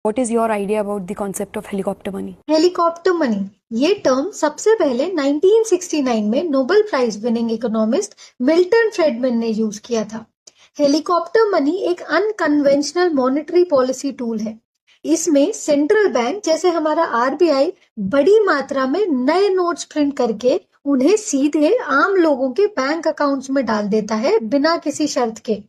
What is your idea about the concept of helicopter money? Helicopter money ये term सबसे पहले 1969 में Nobel prize winning economist Milton Friedman ने use किया था। हेलीकॉप्टर मनी एक अनकन्वेंशनल मॉनेटरी पॉलिसी टूल है। इसमें सेंट्रल बैंक जैसे हमारा आरबीआई बड़ी मात्रा में नए नोट्स प्रिंट करके उन्हें सीधे आम लोगों के बैंक अकाउंट्स में डाल देता है बिना किसी शर्त के।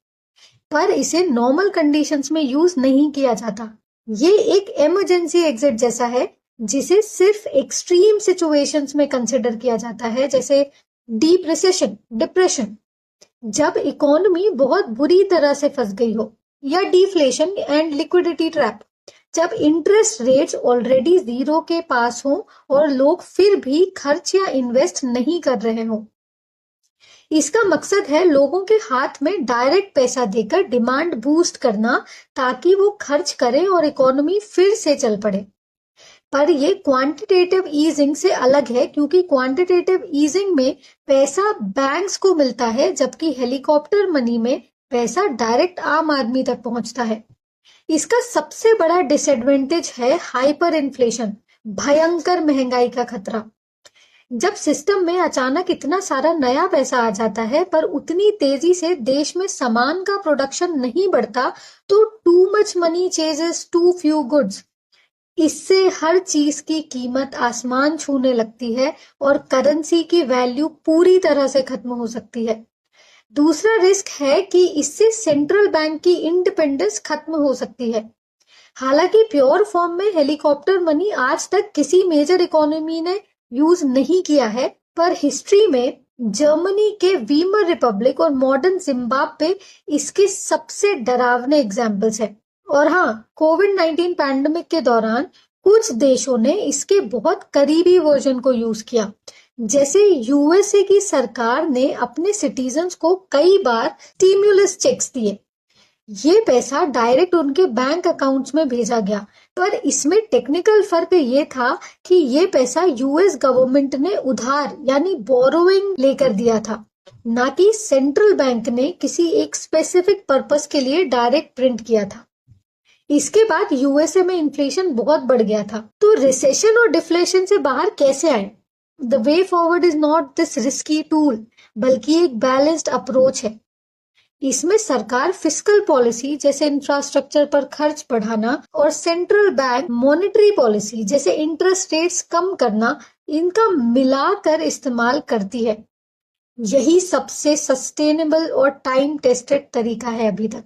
पर इसे नॉर्मल कंडीशंस में यूज नहीं किया जाता। ये एक इमरजेंसी एग्जिट जैसा है जिसे सिर्फ एक्सट्रीम सिचुएशंस में कंसिडर किया जाता है, जैसे डीप रिसेशन, डिप्रेशन, जब इकोनॉमी बहुत बुरी तरह से फंस गई हो, या डिफ्लेशन एंड लिक्विडिटी ट्रैप, जब इंटरेस्ट रेट्स ऑलरेडी जीरो के पास हो और लोग फिर भी खर्च या इन्वेस्ट नहीं कर रहे हो। इसका मकसद है लोगों के हाथ में डायरेक्ट पैसा देकर डिमांड बूस्ट करना ताकि वो खर्च करें और इकोनॉमी फिर से चल पड़े। पर ये क्वांटिटेटिव ईजिंग से अलग है, क्योंकि क्वांटिटेटिव ईजिंग में पैसा बैंक्स को मिलता है, जबकि हेलीकॉप्टर मनी में पैसा डायरेक्ट आम आदमी तक पहुंचता है। इसका सबसे बड़ा डिसएडवांटेज है हाइपर इन्फ्लेशन, भयंकर महंगाई का खतरा। जब सिस्टम में अचानक इतना सारा नया पैसा आ जाता है पर उतनी तेजी से देश में सामान का प्रोडक्शन नहीं बढ़ता, तो too much money chases too few goods. इससे हर चीज की कीमत आसमान छूने लगती है और करेंसी की वैल्यू पूरी तरह से खत्म हो सकती है। दूसरा रिस्क है कि इससे सेंट्रल बैंक की इंडिपेंडेंस खत्म हो सकती है। हालांकि प्योर फॉर्म में हेलीकॉप्टर मनी आज तक किसी मेजर इकोनॉमी ने यूज नहीं किया है, पर हिस्ट्री में जर्मनी के वीमर रिपब्लिक और मॉडर्न जिम्बाब्वे इसके सबसे डरावने एग्जाम्पल्स हैं। और हाँ, कोविड-19 पैंडेमिक के दौरान कुछ देशों ने इसके बहुत करीबी वर्जन को यूज किया। जैसे यूएसए की सरकार ने अपने सिटीजन्स को कई बार स्टिम्युलस चेक्स दिए। ये पैसा डायरेक्ट उनके बैंक अकाउंट्स में भेजा गया, पर इसमें टेक्निकल फर्क ये था कि ये पैसा यूएस गवर्नमेंट ने उधार यानी बोरोइंग लेकर दिया था, ना कि सेंट्रल बैंक ने किसी एक स्पेसिफिक पर्पस के लिए डायरेक्ट प्रिंट किया था। इसके बाद यूएसए में इन्फ्लेशन बहुत बढ़ गया था। तो रिसेशन और डिफ्लेशन से बाहर कैसे आए? The way forward is not this risky tool, बल्कि एक बैलेंस्ड अप्रोच है। इसमें सरकार फिस्कल पॉलिसी जैसे इंफ्रास्ट्रक्चर पर खर्च बढ़ाना और सेंट्रल बैंक मॉनेटरी पॉलिसी जैसे इंटरेस्ट रेट्स कम करना, इनका मिलाकर इस्तेमाल करती है। यही सबसे सस्टेनेबल और टाइम टेस्टेड तरीका है अभी तक।